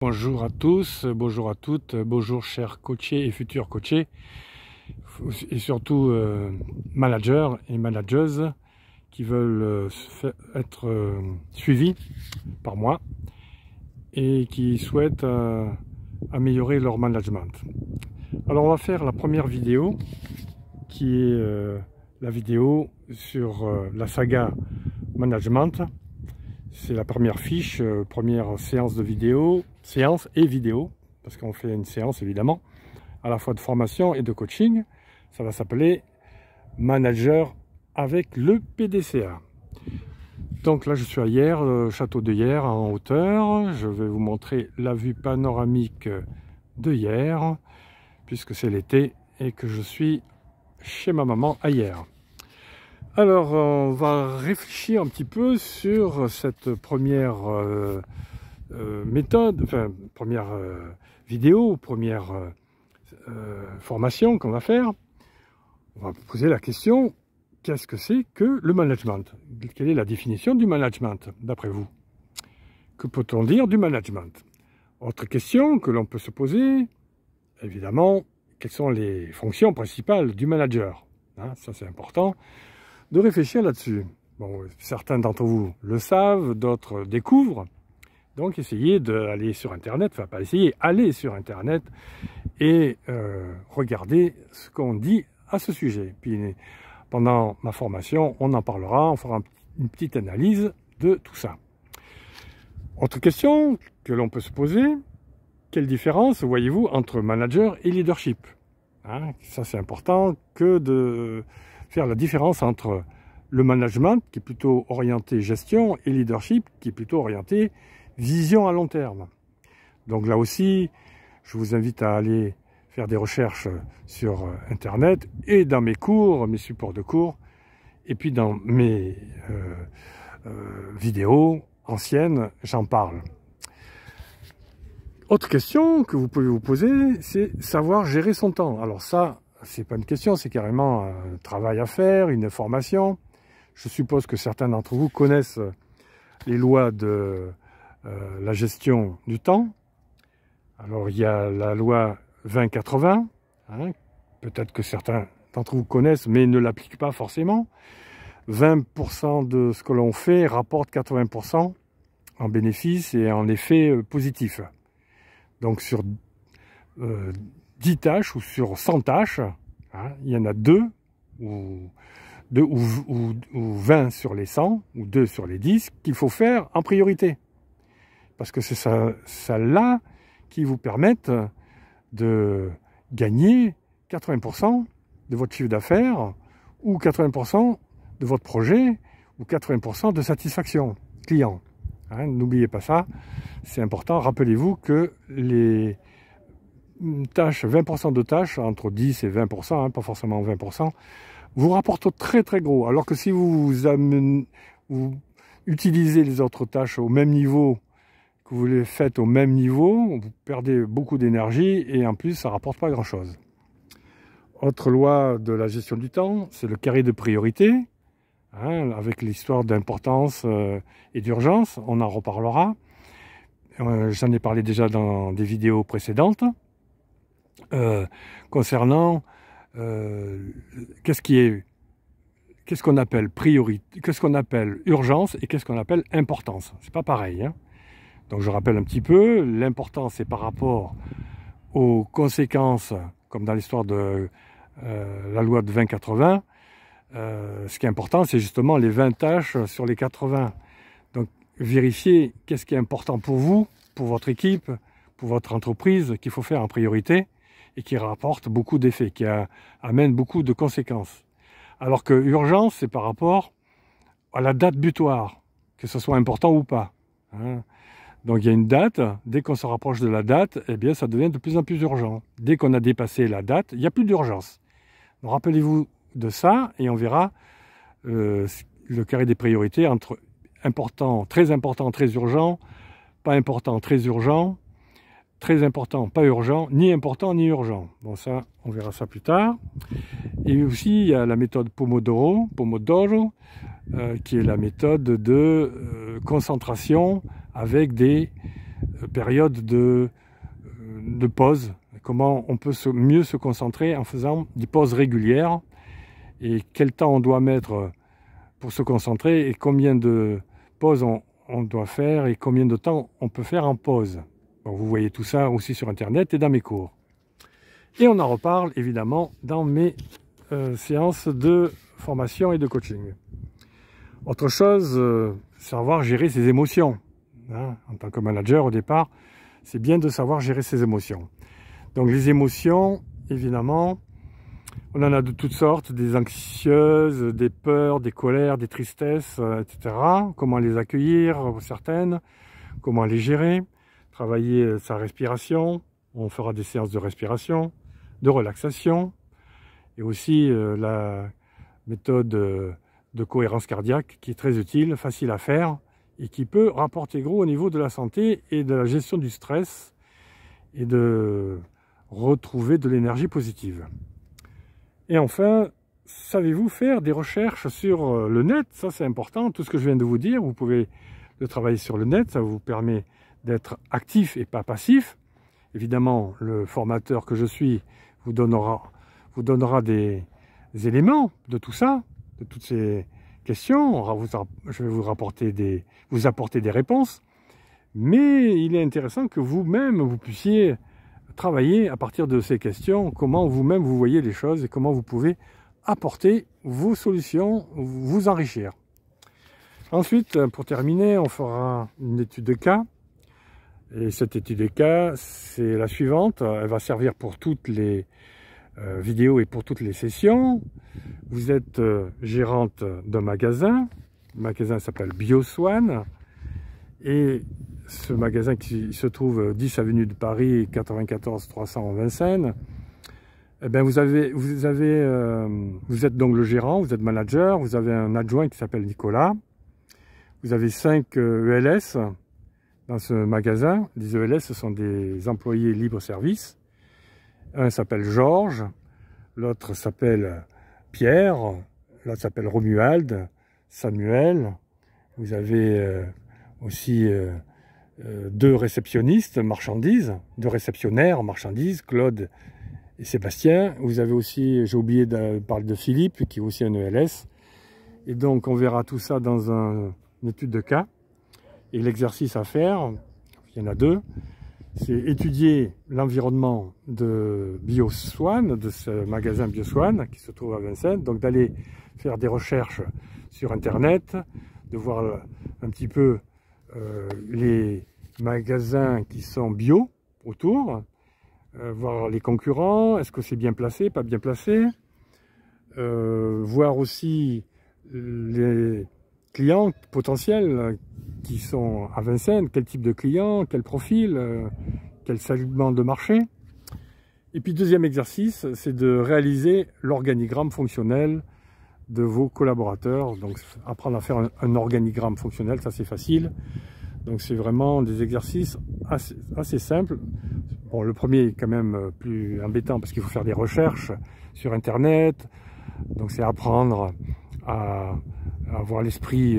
Bonjour à tous, bonjour à toutes, bonjour chers coachés et futurs coachés, et surtout managers et manageuses qui veulent être suivis par moi et qui souhaitent améliorer leur management. Alors on va faire la première vidéo qui est la vidéo sur la saga management. C'est la première fiche, première séance de vidéo, séance et vidéo, parce qu'on fait une séance évidemment, à la fois de formation et de coaching. Ça va s'appeler Manager avec le PDCA. Donc là je suis à Hyères, château de Hyères en hauteur. Je vais vous montrer la vue panoramique de Hyères, puisque c'est l'été et que je suis chez ma maman à Hyères. Alors, on va réfléchir un petit peu sur cette première méthode, enfin, première vidéo, première formation qu'on va faire. On va poser la question, qu'est-ce que c'est que le management? Quelle est la définition du management, d'après vous? Que peut-on dire du management? Autre question que l'on peut se poser, évidemment, quelles sont les fonctions principales du manager? Hein, ça, c'est important de réfléchir là-dessus. Bon, certains d'entre vous le savent, d'autres découvrent. Donc essayez d'aller sur Internet, enfin pas essayer, aller sur Internet et regardez ce qu'on dit à ce sujet. Puis pendant ma formation, on en parlera, on fera une petite analyse de tout ça. Autre question que l'on peut se poser, quelle différence voyez-vous entre manager et leadership? Hein, ça c'est important que de faire la différence entre le management qui est plutôt orienté gestion et leadership qui est plutôt orienté vision à long terme. Donc là aussi, je vous invite à aller faire des recherches sur Internet et dans mes cours, mes supports de cours, et puis dans mes vidéos anciennes, j'en parle. Autre question que vous pouvez vous poser, c'est savoir gérer son temps. Alors ça, c'est pas une question, c'est carrément un travail à faire, une formation. Je suppose que certains d'entre vous connaissent les lois de la gestion du temps. Alors il y a la loi 20-80, hein, peut-être que certains d'entre vous connaissent mais ne l'appliquent pas forcément. 20% de ce que l'on fait rapporte 80% en bénéfices et en effets positifs. Donc sur 10 tâches ou sur 100 tâches, hein, il y en a 2 ou 20 sur les 100 ou 2 sur les 10 qu'il faut faire en priorité. Parce que c'est ça-là qui vous permettent de gagner 80% de votre chiffre d'affaires ou 80% de votre projet ou 80% de satisfaction client. Hein, n'oubliez pas ça, c'est important. Rappelez-vous que les tâches, 20% de tâches, entre 10 et 20%, hein, pas forcément 20%, vous rapportent très très gros. Alors que si vous utilisez les autres tâches au même niveau, que vous les faites au même niveau, vous perdez beaucoup d'énergie et en plus ça rapporte pas grand chose. Autre loi de la gestion du temps, c'est le carré de priorité, hein, avec l'histoire d'importance et d'urgence, on en reparlera. J'en ai parlé déjà dans des vidéos précédentes. Concernant qu'est-ce qu'on appelle priorité, qu'est-ce qu'on appelle urgence et qu'est-ce qu'on appelle importance. C'est pas pareil. Hein. Donc je rappelle un petit peu, l'importance c'est par rapport aux conséquences, comme dans l'histoire de la loi de 20-80. Ce qui est important, c'est justement les 20 tâches sur les 80. Donc vérifiez qu'est-ce qui est important pour vous, pour votre équipe, pour votre entreprise, qu'il faut faire en priorité et qui rapporte beaucoup d'effets, qui amène beaucoup de conséquences. Alors que urgence, c'est par rapport à la date butoir, que ce soit important ou pas. Hein. Donc il y a une date, dès qu'on se rapproche de la date, eh bien ça devient de plus en plus urgent. Dès qu'on a dépassé la date, il n'y a plus d'urgence. Donc rappelez-vous de ça et on verra le carré des priorités entre important, très urgent, pas important, très urgent, très important, pas urgent, ni important, ni urgent. Bon, ça, on verra ça plus tard. Et aussi, il y a la méthode Pomodoro, qui est la méthode de concentration avec des périodes de pause, comment on peut mieux se concentrer en faisant des pauses régulières, et quel temps on doit mettre pour se concentrer, et combien de pauses on doit faire, et combien de temps on peut faire en pause. Bon, vous voyez tout ça aussi sur internet et dans mes cours. Et on en reparle évidemment dans mes séances de formation et de coaching. Autre chose, savoir gérer ses émotions. Hein, en tant que manager au départ, c'est bien de savoir gérer ses émotions. Donc les émotions, évidemment, on en a de toutes sortes, des anxieuses, des peurs, des colères, des tristesses, etc. Comment les accueillir, certaines, comment les gérer, travailler sa respiration, on fera des séances de respiration, de relaxation, et aussi la méthode de cohérence cardiaque qui est très utile, facile à faire, et qui peut rapporter gros au niveau de la santé et de la gestion du stress, et de retrouver de l'énergie positive. Et enfin, savez-vous faire des recherches sur le net? Ça c'est important, tout ce que je viens de vous dire, vous pouvez le travailler sur le net, ça vous permet d'être actif et pas passif. Évidemment, le formateur que je suis vous donnera des éléments de tout ça, de toutes ces questions. Je vais vous apporter des réponses. Mais il est intéressant que vous-même, vous puissiez travailler à partir de ces questions, comment vous-même vous voyez les choses et comment vous pouvez apporter vos solutions, vous enrichir. Ensuite, pour terminer, on fera une étude de cas. Et cette étude de cas, c'est la suivante. Elle va servir pour toutes les vidéos et pour toutes les sessions. Vous êtes gérante d'un magasin. Le magasin s'appelle BioSwan. Et ce magasin qui se trouve 10 avenue de Paris, 94 300 en Vincennes, eh bien vous êtes donc le gérant, vous êtes manager, vous avez un adjoint qui s'appelle Nicolas. Vous avez 5 ELS dans ce magasin. Les ELS, ce sont des employés libre-service. Un s'appelle Georges, l'autre s'appelle Pierre, l'autre s'appelle Romuald, Samuel. Vous avez aussi 2 réceptionnistes marchandises, 2 réceptionnaires marchandises, Claude et Sébastien. Vous avez aussi, j'ai oublié de parler de Philippe, qui est aussi un ELS. Et donc on verra tout ça dans une étude de cas. Et l'exercice à faire, il y en a 2, c'est étudier l'environnement de BioSwan, de ce magasin BioSwan qui se trouve à Vincennes. Donc d'aller faire des recherches sur internet, de voir un petit peu les magasins qui sont bio autour, voir les concurrents, est-ce que c'est bien placé, pas bien placé, voir aussi les clients potentiels qui sont à Vincennes, quel type de clients, quel profil, quel segment de marché. Et puis deuxième exercice, c'est de réaliser l'organigramme fonctionnel de vos collaborateurs. Donc apprendre à faire un organigramme fonctionnel, ça c'est facile. Donc c'est vraiment des exercices assez simples. Bon, le premier est quand même plus embêtant parce qu'il faut faire des recherches sur internet. Donc c'est apprendre à avoir l'esprit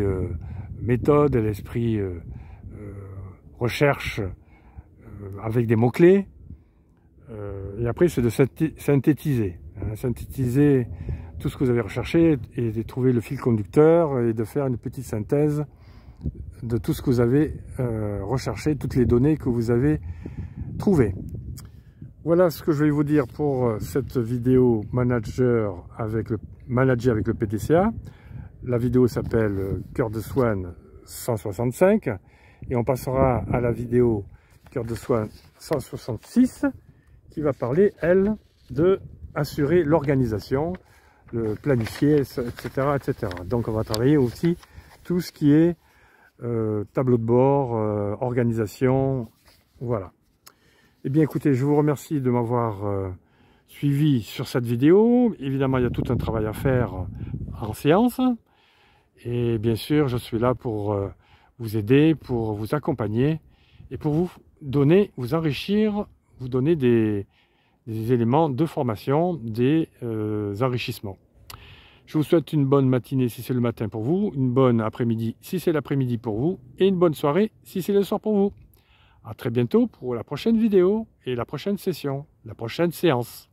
méthode, l'esprit recherche avec des mots-clés. Et après c'est de synthétiser. Hein, synthétiser tout ce que vous avez recherché et de trouver le fil conducteur et de faire une petite synthèse de tout ce que vous avez recherché, toutes les données que vous avez trouvées. Voilà ce que je vais vous dire pour cette vidéo manager avec le PDCA. La vidéo s'appelle Cœur de Swan 165 et on passera à la vidéo Cœur de Swan 166 qui va parler, elle, de assurer l'organisation, le planifier, etc., etc. Donc on va travailler aussi tout ce qui est tableau de bord, organisation, voilà. Eh bien écoutez, je vous remercie de m'avoir suivi sur cette vidéo. Évidemment, il y a tout un travail à faire en séance. Et bien sûr, je suis là pour vous aider, pour vous accompagner et pour vous donner, vous enrichir, vous donner des éléments de formation, des enrichissements. Je vous souhaite une bonne matinée si c'est le matin pour vous, une bonne après-midi si c'est l'après-midi pour vous, et une bonne soirée si c'est le soir pour vous. À très bientôt pour la prochaine vidéo et la prochaine session, la prochaine séance.